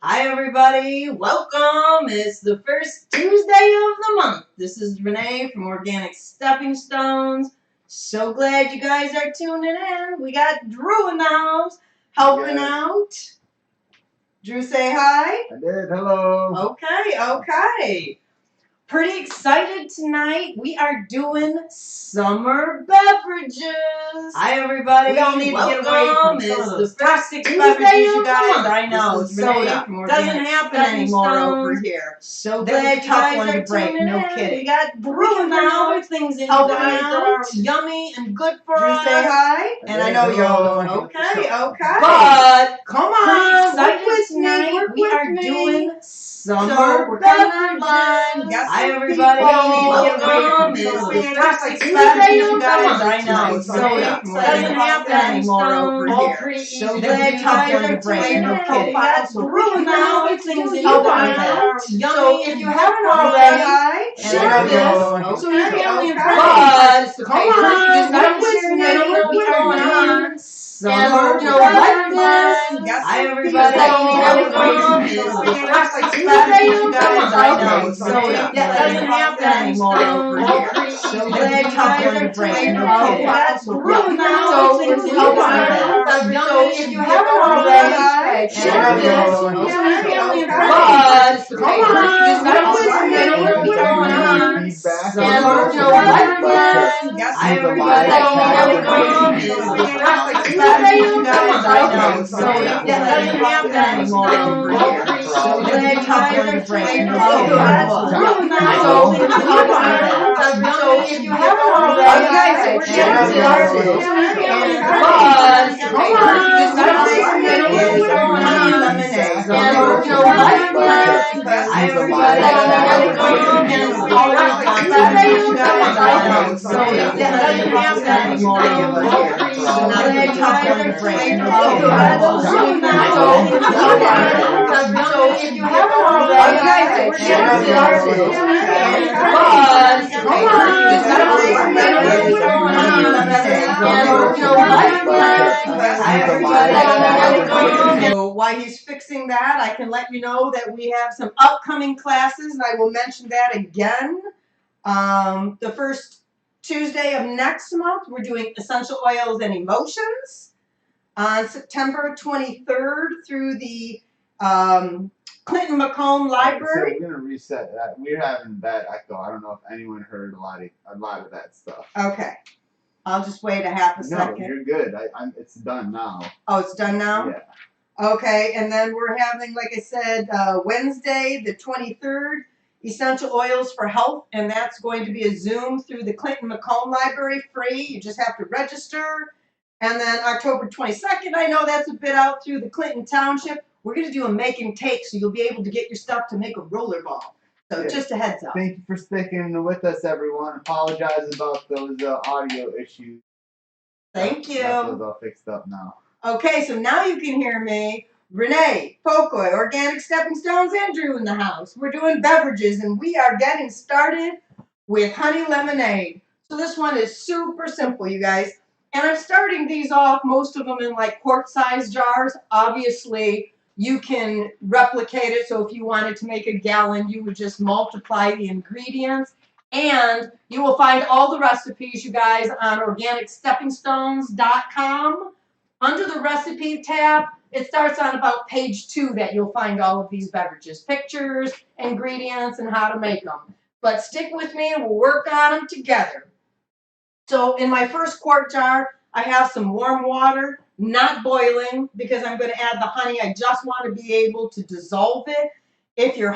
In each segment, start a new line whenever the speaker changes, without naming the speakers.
Hi everybody, welcome. It's the first Tuesday of the month. This is Renee from Organic Stepping Stones. So glad you guys are tuning in. We got Drew in the house helping out. Drew, say hi.
I did. Hello.
Okay. Pretty excited tonight. We are doing summer beverages. Hi everybody. We all need to get away from some of those toxic beverages, you guys. I know. Soda doesn't happen anymore over here. So glad you guys are tuning in. No kidding. We got Brew and other things in helping out. Yummy and good for us. Drew, say hi. And I know you're all going. Okay. But come on, excited tonight. We are doing summer beverages. Hi everybody. Welcome. It's toxic beverages, you guys. I know. Soda doesn't happen anymore over here. So glad you guys are tuning in. Profile. So Brew now things in helping out. So if you haven't already, share this. So your family and friends. But come on, just gotta share what's going on. Summer beverages. Hi everybody. Welcome. It's toxic beverages, you guys. I know. Soda doesn't happen anymore over here. So glad you guys are tuning in. That's Brew now. Things helping out. So if you haven't already, share this. So your family and friends. But come on, just gotta share what's going on. Summer beverages. Hi everybody. Welcome. It's toxic beverages, you guys. I know. Soda doesn't happen anymore over here. So glad you guys are tuning in. That's Brew now. So if you haven't already, share this. So your family and friends. Come on, just gotta share what's going on. Lemonade. Hi everybody. Welcome. And all of the beverages, you guys. I know. Soda doesn't happen anymore over here. So glad you guys are tuning in. So if you haven't already, share this. But come on, just gotta share what's going on. So while he's fixing that, I can let you know that we have some upcoming classes, and I will mention that again. The first Tuesday of next month, we're doing Essential Oils and Emotions on September 23rd through the Clinton McComb Library.
So we're gonna reset that. We're having bad echo. I don't know if anyone heard a lot of that stuff.
Okay, I'll just wait a half a second.
No, you're good. It's done now.
Oh, it's done now?
Yeah.
Okay, and then we're having, like I said, Wednesday the 23rd, Essential Oils for Health, and that's going to be a Zoom through the Clinton McComb Library, free. You just have to register. And then October 22nd, I know that's a bit out through the Clinton Township. We're going to do a make and take, so you'll be able to get your stuff to make a roller ball. So yeah. Just a heads up.
Thank you for sticking with us, everyone. Apologize about those audio issues.
Thank you.
Those all fixed up now.
Okay, so now you can hear me. Renee, Pocoy, Organic Stepping Stones, and Drew in the house. We're doing beverages, and we are getting started with honey lemonade. So this one is super simple, you guys. And I'm starting these off, most of them in like quart-sized jars. Obviously, you can replicate it. So if you wanted to make a gallon, you would just multiply the ingredients. And you will find all the recipes, you guys, on organicsteppingstones.com. Under the recipe tab, it starts on about page 2 that you'll find all of these beverages, pictures, ingredients, and how to make them. But stick with me and we'll work on them together. So in my first quart jar, I have some warm water, not boiling, because I'm going to add the honey. I just want to be able to dissolve it. If your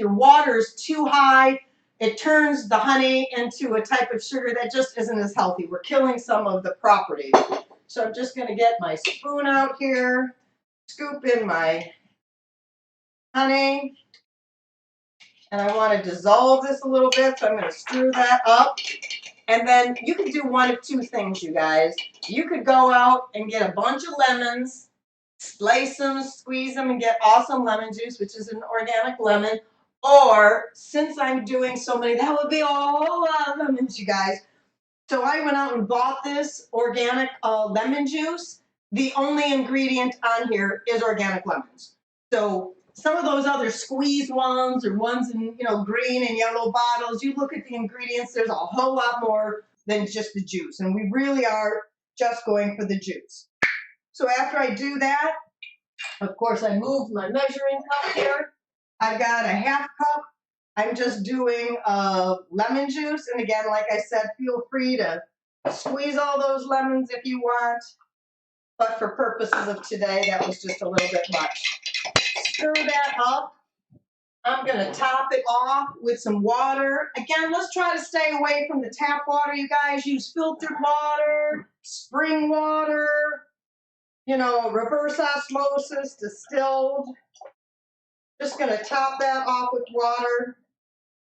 water is too high, it turns the honey into a type of sugar that just isn't as healthy. We're killing some of the properties. So I'm just going to get my spoon out here, scoop in my honey, and I want to dissolve this a little bit, so I'm going to stir that up. And then you can do one of two things, you guys. You could go out and get a bunch of lemons, slice them, squeeze them, and get awesome lemon juice, which is an organic lemon. Or, since I'm doing so many, that would be a whole lot of lemons, you guys. So I went out and bought this organic lemon juice. The only ingredient on here is organic lemons. So some of those other squeeze ones or ones in, green and yellow bottles, you look at the ingredients, there's a whole lot more than just the juice. And we really are just going for the juice. So after I do that, of course, I move my measuring cup here. I've got a half cup. I'm just doing lemon juice. And again, like I said, feel free to squeeze all those lemons if you want. But for purposes of today, that was just a little bit much. Stir that up. I'm going to top it off with some water. Again, let's try to stay away from the tap water, you guys. Use filtered water, spring water, reverse osmosis, distilled. Just going to top that off with water.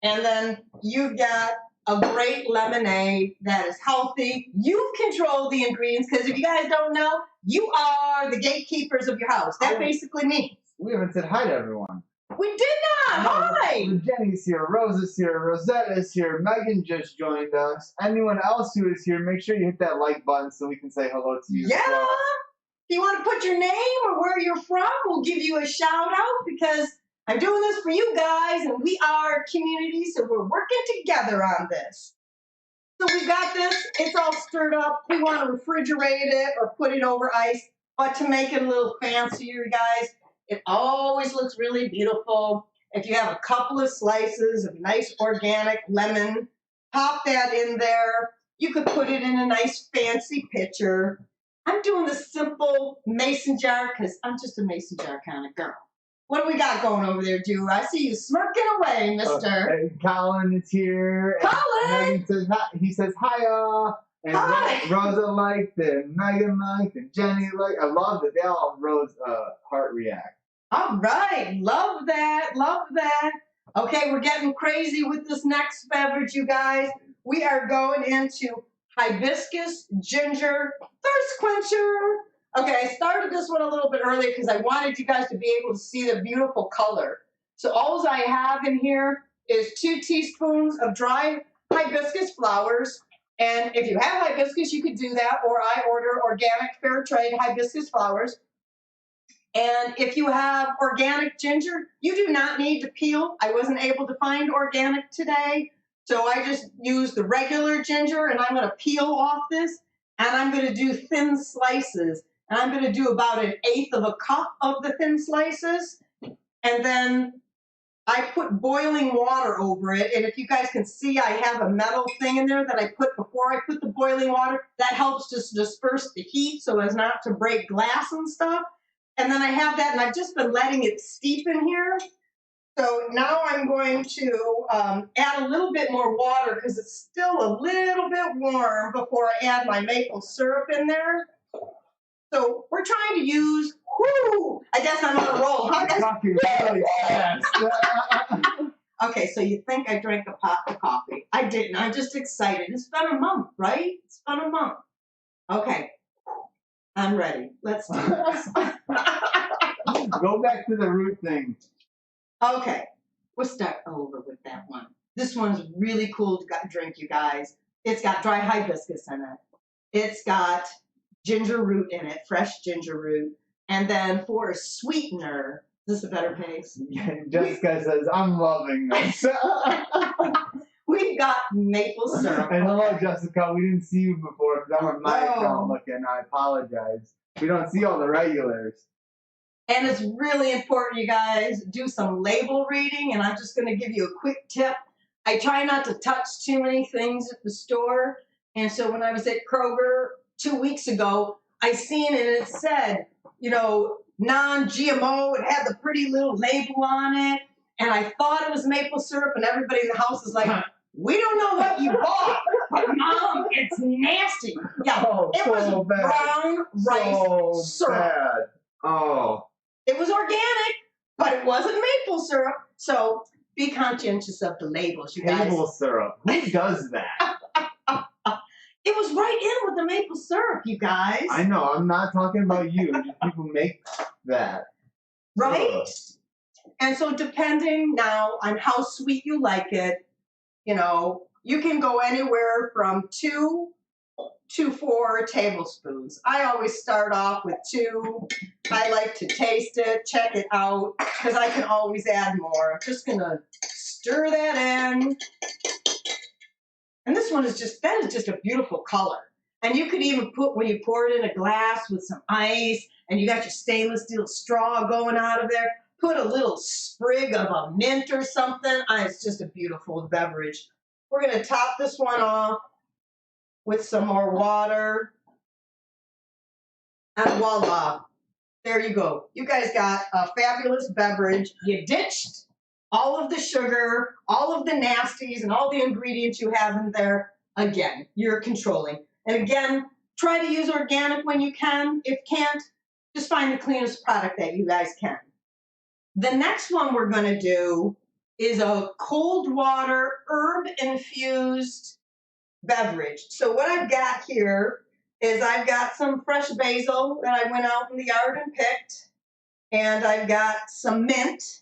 And then you've got a great lemonade that is healthy. You control the ingredients because if you guys don't know, you are the gatekeepers of your house. That basically means.
We haven't said hi to everyone.
We did not. Hi.
Jenny's here. Rose is here. Rosetta's here. Megan just joined us. Anyone else who is here, make sure you hit that like button so we can say hello to you.
Yeah. If you want to put your name or where you're from, we'll give you a shout out because I'm doing this for you guys and we are a community, so we're working together on this. So we've got this. It's all stirred up. We want to refrigerate it or put it over ice, but to make it a little fancier, guys, it always looks really beautiful. If you have a couple of slices of nice organic lemon, pop that in there. You could put it in a nice fancy pitcher. I'm doing the simple mason jar because I'm just a mason jar kind of girl. What do we got going over there, Drew? I see you smirking away, mister.
Colin is here.
Colin!
Says hi. He says, hiya. And
hi.
Rosa liked it. Megan liked it. Jenny liked it. I love that they all Rose heart react.
All right. Love that. Love that. Okay, we're getting crazy with this next beverage, you guys. We are going into hibiscus ginger thirst quencher. Okay, I started this one a little bit early because I wanted you guys to be able to see the beautiful color. So all I have in here is 2 teaspoons of dry hibiscus flowers. And if you have hibiscus, you could do that, or I order organic fair trade hibiscus flowers. And if you have organic ginger, you do not need to peel. I wasn't able to find organic today, so I just used the regular ginger, and I'm going to peel off this, and I'm going to do thin slices. And I'm going to do about 1/8 of a cup of the thin slices. And then I put boiling water over it. And if you guys can see, I have a metal thing in there that I put before I put the boiling water. That helps just disperse the heat so as not to break glass and stuff. And then I have that, and I've just been letting it steep in here. So now I'm going to add a little bit more water because it's still a little bit warm before I add my maple syrup in there. So we're trying to use, I guess I'm on a roll. Huh, guys?
Talking really fast.
Okay, so you think I drank a pot of coffee. I didn't. I'm just excited. It's been a month, right? It's been a month. Okay, I'm ready. Let's do this.
Go back to the root thing.
Okay, we'll start over with that one. This one's really cool to drink, you guys. It's got dry hibiscus in it. It's got ginger root in it, fresh ginger root. And then for a sweetener, is this a better pace?
Jessica says, I'm loving this.
We've got maple syrup.
And hello, Jessica. We didn't see you before because I'm on my account looking. I apologize. We don't see all the regulars.
And it's really important, you guys, do some label reading. And I'm just going to give you a quick tip. I try not to touch too many things at the store. And so when I was at Kroger 2 weeks ago, I seen it and it said, non-GMO. It had the pretty little label on it. And I thought it was maple syrup. And everybody in the house is like, we don't know what you bought, but Mom, it's nasty. Yeah, it was
bad.
Brown rice syrup.
Bad. Oh.
It was organic, but it wasn't maple syrup. So be conscientious of the labels, you guys.
Maple syrup. Who does that?
It was right in with the maple syrup, you guys.
I know. I'm not talking about you. Just people make that.
Right? And so depending now on how sweet you like it, you can go anywhere from 2
to 4 tablespoons. I always start off with 2. I like to taste it, check it out, because I can always add more. I'm just going to stir that in. And this one is just, that is just a beautiful color. And you could even put, when you pour it in a glass with some ice, and you got your stainless steel straw going out of there, put a little sprig of a mint or something. It's just a beautiful beverage. We're going to top this one off with some more water. And voila, there you go. You guys got a fabulous beverage. You ditched all of the sugar, all of the nasties, and all the ingredients you have in there. Again, you're controlling. And again, try to use organic when you can. If can't, just find the cleanest product that you guys can. The next one we're going to do is a cold water herb-infused beverage. So what I've got here is I've got some fresh basil that I went out in the yard and picked. And I've got some mint.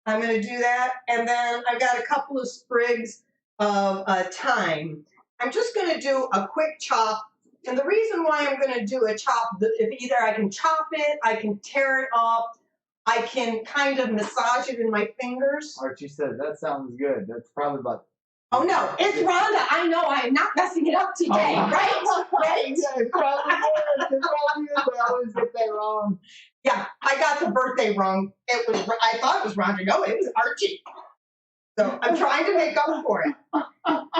I'm going to do that. And then I've got a couple of sprigs of thyme. I'm just going to do a quick chop. And the reason why I'm going to do a chop, if either I can chop it, I can tear it up, I can kind of massage it in my fingers.
Archie said, that sounds good. That's probably about...
Oh, no, it's Rhonda. I know I am not messing it up today, right? Right?
Yeah, it probably is. It probably is. I always get that wrong.
Yeah, I got the birthday wrong. I thought it was Rhonda. No, it was Archie. So I'm trying to make up for it.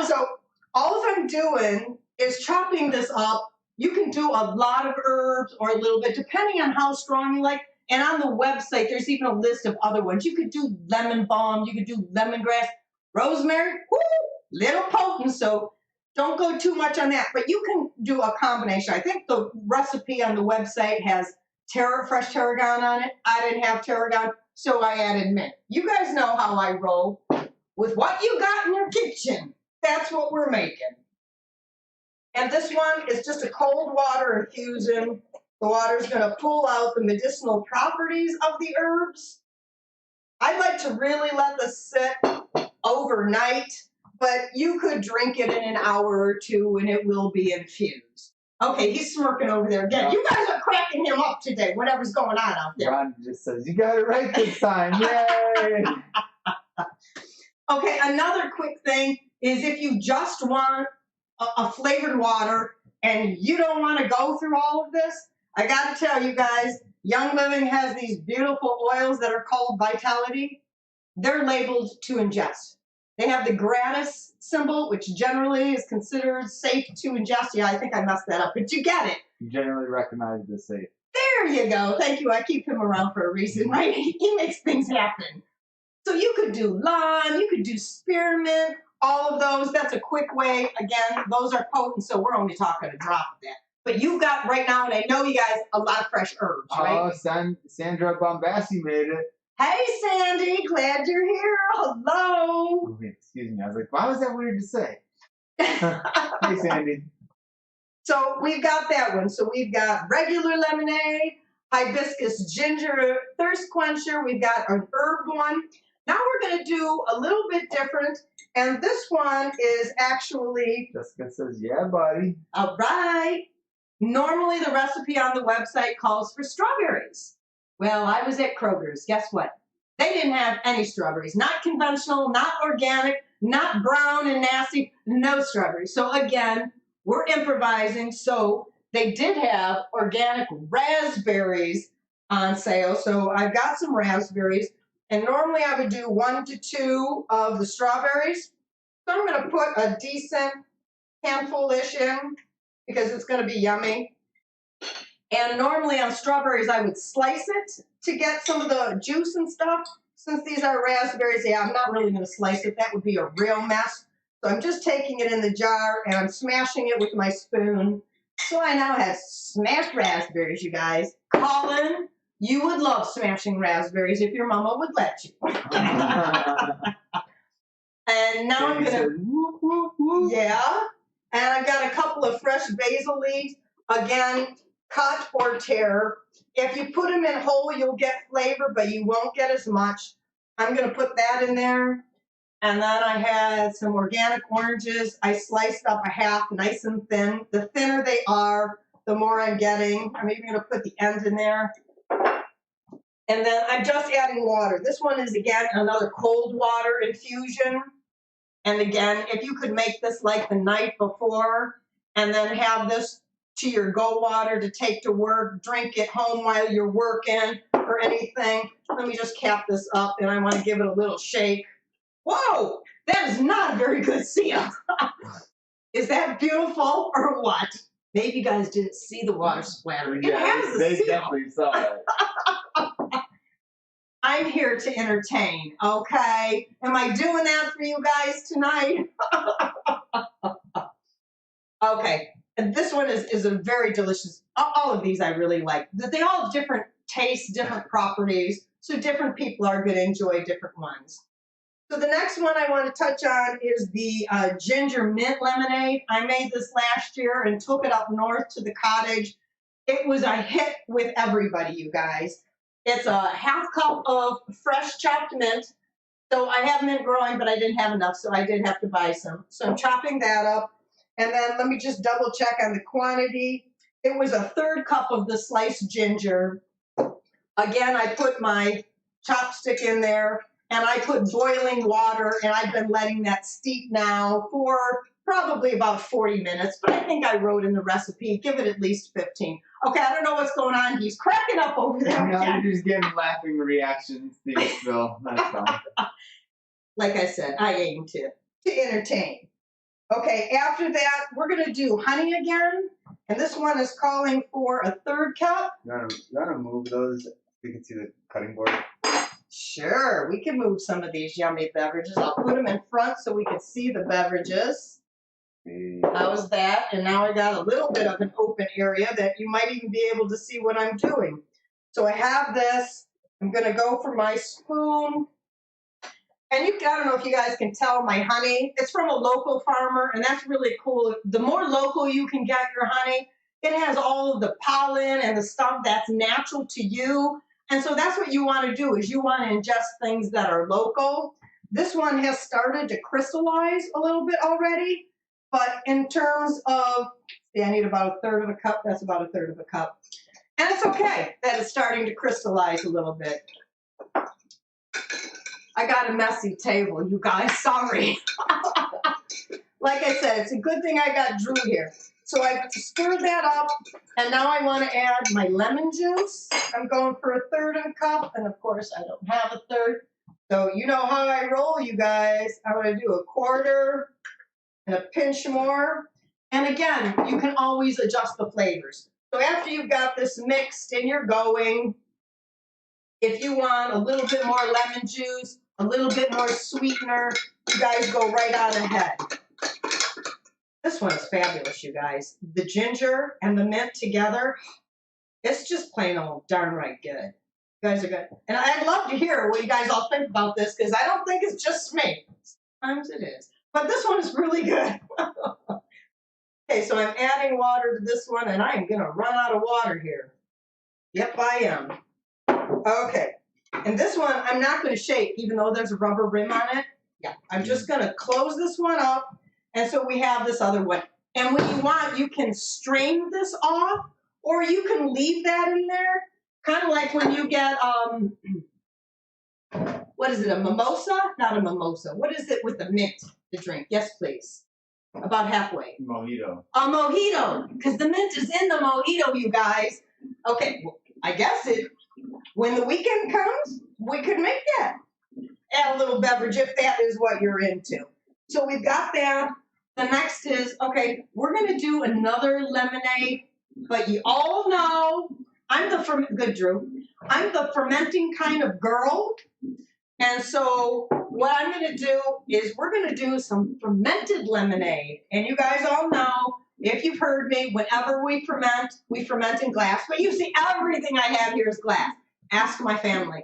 So all I'm doing is chopping this up. You can do a lot of herbs or a little bit, depending on how strong you like. And on the website, there's even a list of other ones. You could do lemon balm. You could do lemongrass. Rosemary, whoo, little potent. So don't go too much on that. But you can do a combination. I think the recipe on the website has fresh tarragon on it. I didn't have tarragon, so I added mint. You guys know how I roll. With what you got in your kitchen, that's what we're making. And this one is just a cold water infusion. The water's going to pull out the medicinal properties of the herbs. I like to really let this sit overnight, but you could drink it in an hour or 2 and it will be infused. Okay, he's smirking over there again. You guys are cracking him up today, whatever's going on out there.
Ron just says, you got it right this time. Yay!
Okay, another quick thing is if you just want a flavored water and you don't want to go through all of this, I got to tell you guys, Young Living has these beautiful oils that are called Vitality. They're labeled to ingest. They have the gratis symbol, which generally is considered safe to ingest. Yeah, I think I messed that up, but you get it.
You generally recognize the safe.
There you go. Thank you. I keep him around for a reason, right? He makes things happen. So you could do lime, you could do spearmint, all of those. That's a quick way. Again, those are potent, so we're only talking a drop of that. But you've got right now, and I know you guys, a lot of fresh herbs, right?
Oh, Sandra Bombassi made it.
Hey, Sandy, glad you're here. Hello.
Oh, excuse me. I was like, why was that weird to say? Hey, Sandy.
So we've got that one. So we've got regular lemonade, hibiscus ginger thirst quencher. We've got an herb one. Now we're going to do a little bit different. And this one is actually...
Jessica says, yeah, buddy.
All right. Normally the recipe on the website calls for strawberries. Well, I was at Kroger's. Guess what? They didn't have any strawberries. Not conventional, not organic, not brown and nasty. No strawberries. So again, we're improvising. So they did have organic raspberries on sale. So I've got some raspberries. And normally I would do 1 to 2 of the strawberries. So I'm going to put a decent handful-ish in because it's going to be yummy. And normally on strawberries, I would slice it to get some of the juice and stuff. Since these are raspberries, yeah, I'm not really going to slice it. That would be a real mess. So I'm just taking it in the jar and I'm smashing it with my spoon. So I now have smashed raspberries, you guys. Colin, you would love smashing raspberries if your mama would let you. And now I'm going to... Yeah. And I've got a couple of fresh basil leaves. Again, cut or tear. If you put them in whole, you'll get flavor, but you won't get as much. I'm going to put that in there. And then I had some organic oranges. I sliced up a half nice and thin. The thinner they are, the more I'm getting. I'm even going to put the ends in there. And then I'm just adding water. This one is, again, another cold water infusion. And again, if you could make this like the night before and then have this to your go water to take to work, drink it home while you're working or anything. Let me just cap this up, and I want to give it a little shake. Whoa, that is not a very good seal. Is that beautiful or what? Maybe you guys didn't see the water splatter. It has a
they
seal.
definitely saw it.
I'm here to entertain, okay? Am I doing that for you guys tonight? Okay, and this one is a very delicious. All of these I really like. They all have different tastes, different properties, so different people are going to enjoy different ones. So the next one I want to touch on is the ginger mint lemonade. I made this last year and took it up north to the cottage. It was a hit with everybody, you guys. It's a half cup of fresh chopped mint. So I have mint growing, but I didn't have enough, so I did have to buy some. So I'm chopping that up. And then let me just double check on the quantity. It was a third cup of the sliced ginger. Again, I put my chopstick in there, and I put boiling water, and I've been letting that steep now for probably about 40 minutes, but I think I wrote in the recipe, give it at least 15. Okay, I don't know what's going on. He's cracking up over there.
Now you're just getting laughing reactions, Steve, so that's fine.
Like I said, I aim to entertain. Okay, after that, we're going to do honey again, and this one is calling for a third cup.
You want to move those so you can see the cutting board?
Sure, we can move some of these yummy beverages. I'll put them in front so we can see the beverages. How's that? And now I got a little bit of an open area that you might even be able to see what I'm doing. So I have this. I'm going to go for my spoon. And I don't know if you guys can tell my honey. It's from a local farmer, and that's really cool. The more local you can get your honey, it has all of the pollen and the stuff that's natural to you. And so that's what you want to do, is you want to ingest things that are local. This one has started to crystallize a little bit already. But in terms of, see, I need about a third of a cup. That's about a third of a cup. And it's okay that it's starting to crystallize a little bit. I got a messy table, you guys. Sorry. Like I said, it's a good thing I got Drew here. So I stirred that up, and now I want to add my lemon juice. I'm going for a third of a cup, and of course I don't have a third. So you know how I roll, you guys. I'm going to do a quarter and a pinch more. And again, you can always adjust the flavors. So after you've got this mixed and you're going, if you want a little bit more lemon juice, a little bit more sweetener, you guys go right on ahead. This one is fabulous, you guys. The ginger and the mint together, it's just plain old darn right good. You guys are good. And I'd love to hear what you guys all think about this, because I don't think it's just me. Sometimes it is. But this one is really good. Okay, so I'm adding water to this one, and I am going to run out of water here. Yep, I am. Okay. And this one, I'm not going to shake, even though there's a rubber rim on it. Yeah, I'm just going to close this one up. And so we have this other one. And when you want, you can strain this off, or you can leave that in there. Kind of like when you get, what is it, a mimosa? Not a mimosa. What is it with the mint to drink? Yes, please. About halfway.
Mojito.
A mojito, because the mint is in the mojito, you guys. Okay, well, I guess when the weekend comes, we could make that. Add a little beverage if that is what you're into. So we've got that. The next is, okay, we're going to do another lemonade, but you all know good, Drew. I'm the fermenting kind of girl. And so what I'm going to do is we're going to do some fermented lemonade. And you guys all know, if you've heard me, whenever we ferment in glass. But you see, everything I have here is glass. Ask my family.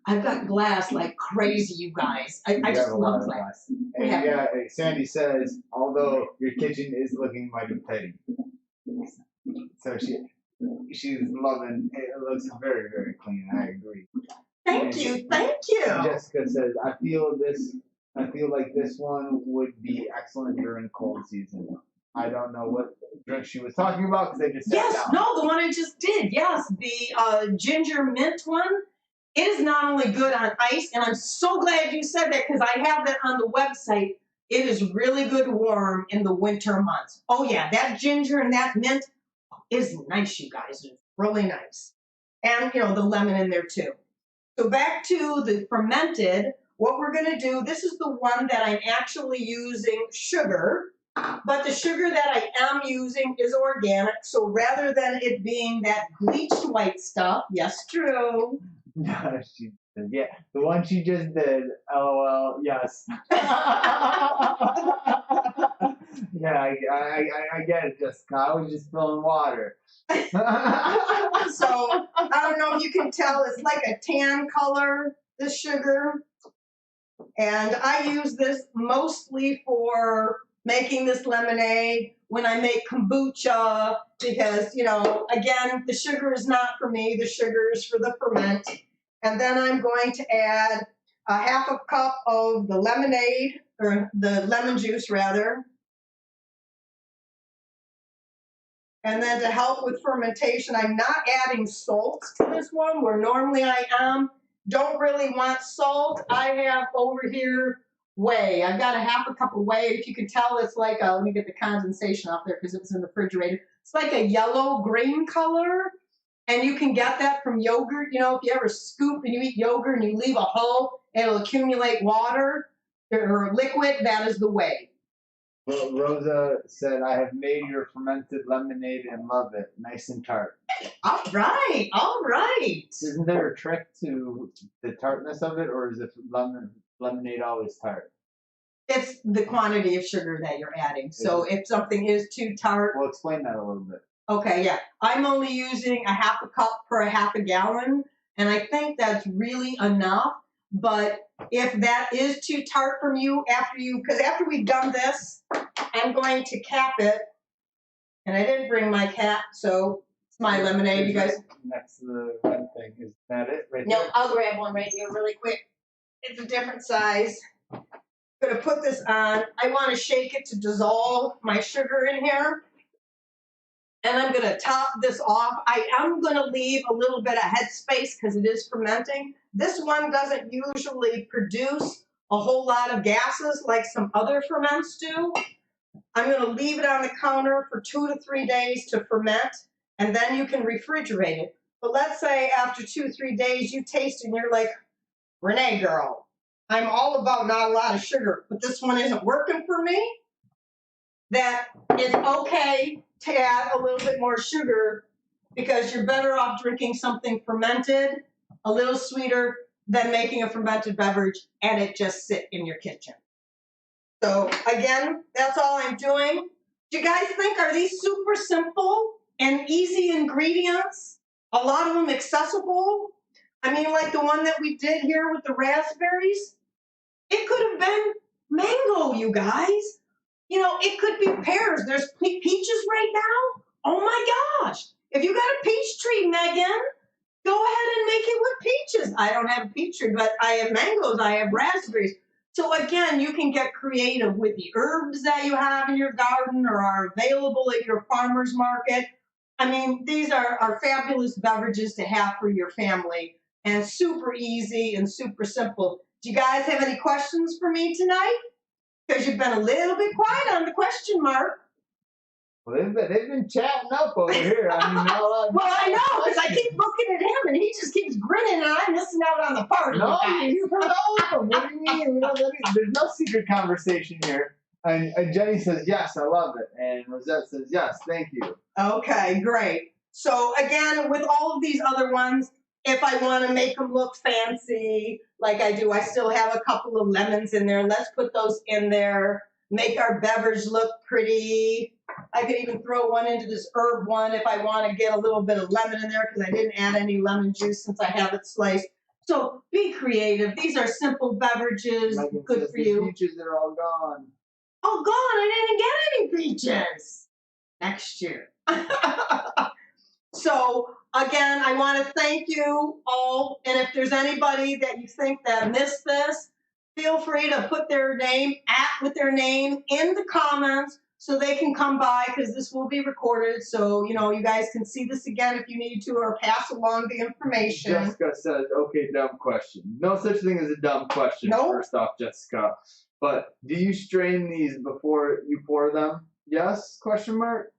I've got glass like crazy, you guys. I just love glass.
And yeah, Sandy says, although your kitchen is looking mighty petty. So she's loving it. It looks very, very clean. I agree.
Thank you.
Jessica says, I feel this I feel like this one would be excellent during cold season. I don't know what drink she was talking about because I just sat down.
No, the one I just did. Yes, the ginger mint one. It is not only good on ice, and I'm so glad you said that because I have that on the website. It is really good warm in the winter months. Oh yeah, that ginger and that mint is nice, you guys. It's really nice. And, the lemon in there too. So back to the fermented, what we're going to do, this is the one that I'm actually using sugar, but the sugar that I am using is organic. So rather than it being that bleached white stuff, yes, true.
Yeah, the one she just did. LOL. Yes. Yeah, I get it. Jessica. I was just filling water.
So I don't know if you can tell. It's like a tan color. This sugar, and I use this mostly for making this lemonade. When I make kombucha, because again, the sugar is not for me. The sugar is for the ferment. And then I'm going to add a half a cup of the lemonade, or the lemon juice rather. And then to help with fermentation, I'm not adding salt to this one, where normally I am. Don't really want salt. I have over here whey. I've got a half a cup of whey. If you can tell, it's like let me get the condensation off there because it was in the refrigerator. It's like a yellow-green color. And you can get that from yogurt. If you ever scoop and you eat yogurt and you leave a hole, it'll accumulate water or liquid. That is the whey.
Well, Rosa said, I have made your fermented lemonade and love it. Nice and tart.
All right.
Isn't there a trick to the tartness of it, or is it lemonade always tart?
It's the quantity of sugar that you're adding. So if something is too tart.
Well, explain that a little bit.
Okay, yeah. I'm only using a half a cup per a half a gallon, and I think that's really enough. But if that is too tart from you, because after we've done this, I'm going to cap it. And I didn't bring my cap, so it's my lemonade, you guys.
Next to the red thing. Is that it right
No,
there?
I'll grab one right here really quick. It's a different size. I'm going to put this on. I want to shake it to dissolve my sugar in here. And I'm going to top this off. I am going to leave a little bit of headspace because it is fermenting. This one doesn't usually produce a whole lot of gases like some other ferments do. I'm going to leave it on the counter for 2 to 3 days to ferment, and then you can refrigerate it. But let's say after 2 or 3 days you taste it and you're like, Renee girl, I'm all about not a lot of sugar, but this one isn't working for me. That it's okay to add a little bit more sugar because you're better off drinking something fermented, a little sweeter, than making a fermented beverage and it just sit in your kitchen. So again, that's all I'm doing. Do you guys think, are these super simple and easy ingredients? A lot of them accessible? I mean, like the one that we did here with the raspberries, it could have been mango, you guys. It could be pears. There's peaches right now. Oh my gosh. If you got a peach tree, Megan, go ahead and make it with peaches. I don't have a peach tree, but I have mangoes. I have raspberries. So again, you can get creative with the herbs that you have in your garden or are available at your farmer's market. I mean, these are fabulous beverages to have for your family and super easy and super simple. Do you guys have any questions for me tonight? Because you've been a little bit quiet on the question mark.
Well, they've been chatting up over here. I mean,
well, I know, because I keep looking at him, and he just keeps grinning, and I'm missing out on the party.
No, you've heard all of them. What do you mean? There's no secret conversation here. And Jenny says, yes, I love it. And Rosette says, yes, thank you.
Okay, great. So again, with all of these other ones, if I want to make them look fancy, like I do, I still have a couple of lemons in there. Let's put those in there. Make our beverage look pretty. I could even throw one into this herb one if I want to get a little bit of lemon in there because I didn't add any lemon juice since I have it sliced. So be creative. These are simple beverages, good for you.
The peaches are all gone.
Oh, gone. I didn't get any peaches. Next year. So again, I want to thank you all. And if there's anybody that you think that missed this, feel free to put their name with their name in the comments so they can come by, because this will be recorded. So, you guys can see this again if you need to, or pass along the information.
Jessica says, okay, dumb question. No such thing as a dumb question,
Nope.
First off, Jessica. But do you strain these before you pour them? Yes? Question mark?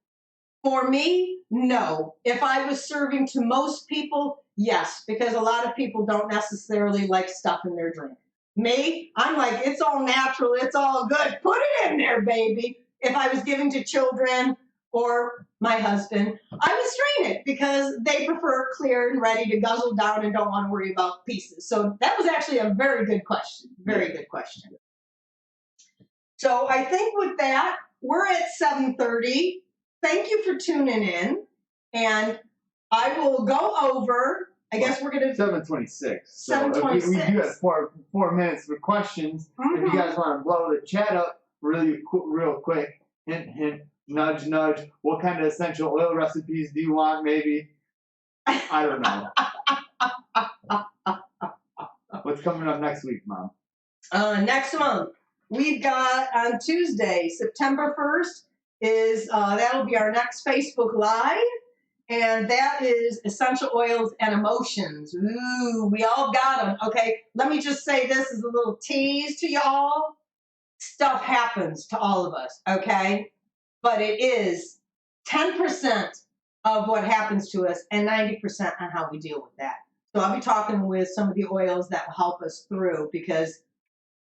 For me, no. If I was serving to most people, yes, because a lot of people don't necessarily like stuff in their drink. Me, I'm like, it's all natural, it's all good. Put it in there, baby. If I was giving to children or my husband, I would strain it because they prefer clear and ready to guzzle down and don't want to worry about pieces. So that was actually a very good question. Very good question. So I think with that, we're at 7:30. Thank you for tuning in. And I will go over, I guess we're going to...
7:26. So
7:26.
we do have four minutes for questions. If you guys want to blow the chat up real quick, hint, hint, nudge, nudge. What kind of essential oil recipes do you want, maybe? I don't know. What's coming up next week, Mom?
Next month, we've got on Tuesday, September 1st, that'll be our next Facebook Live. And that is Essential Oils and Emotions. Ooh, we all got them. Okay, let me just say this as a little tease to y'all. Stuff happens to all of us, okay? But it is 10% of what happens to us and 90% on how we deal with that. So I'll be talking with some of the oils that will help us through, because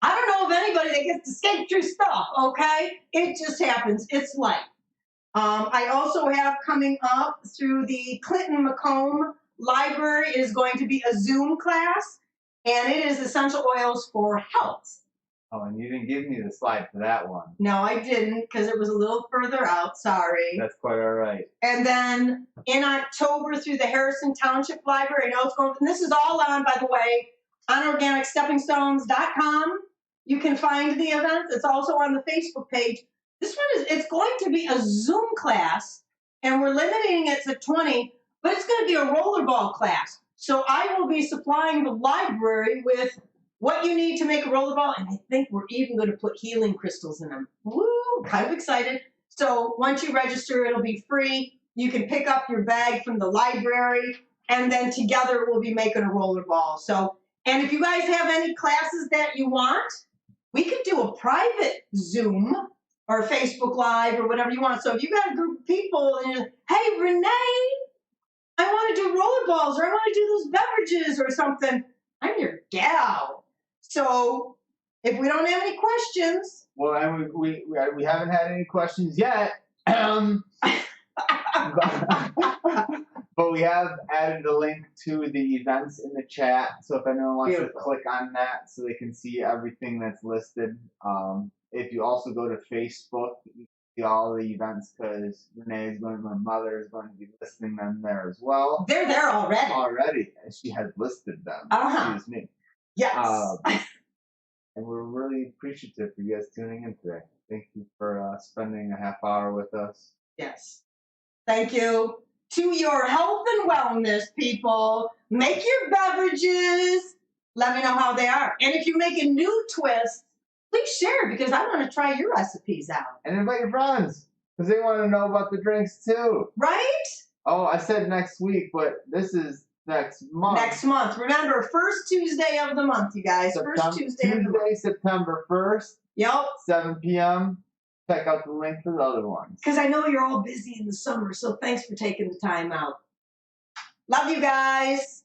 I don't know of anybody that gets to skate through stuff, okay? It just happens. It's life. I also have coming up through the Clinton Macomb Library is going to be a Zoom class, and it is Essential Oils for Health.
Oh, and you didn't give me the slide for that one.
No, I didn't, because it was a little further out. Sorry.
That's quite all right.
And then in October through the Harrison Township Library, I know it's going, and this is all on, by the way, on organicsteppingstones.com. You can find the event. It's also on the Facebook page. This one it's going to be a Zoom class, and we're limiting it to 20, but it's going to be a rollerball class. So I will be supplying the library with what you need to make a rollerball, and I think we're even going to put healing crystals in them. Woo, kind of excited. So once you register, it'll be free. You can pick up your bag from the library, and then together we'll be making a rollerball. So, and if you guys have any classes that you want, we could do a private Zoom or Facebook Live or whatever you want. So if you got a group of people and you're, hey, Renee, I want to do rollerballs, or I want to do those beverages or something, I'm your gal. So if we don't have any questions.
Well, and we haven't had any questions yet. But we have added a link to the events in the chat. So if anyone wants to click on that so they can see everything that's listed. If you also go to Facebook, you can see all the events, because Renee is my mother is going to be listing them there as well.
They're there already.
Already. And she has listed them. Excuse me.
Yes.
And we're really appreciative for you guys tuning in today. Thank you for spending a half hour with us.
Yes. Thank you. To your health and wellness, people, make your beverages. Let me know how they are. And if you make a new twist, please share, because I want to try your recipes out.
And invite your friends, because they want to know about the drinks too.
Right?
Oh, I said next week, but this is next month.
Next month. Remember, first Tuesday of the month, you guys. First Tuesday of the month.
September 1st.
Yep.
7 p.m. Check out the link for the other ones.
Because I know you're all busy in the summer, so thanks for taking the time out. Love you guys.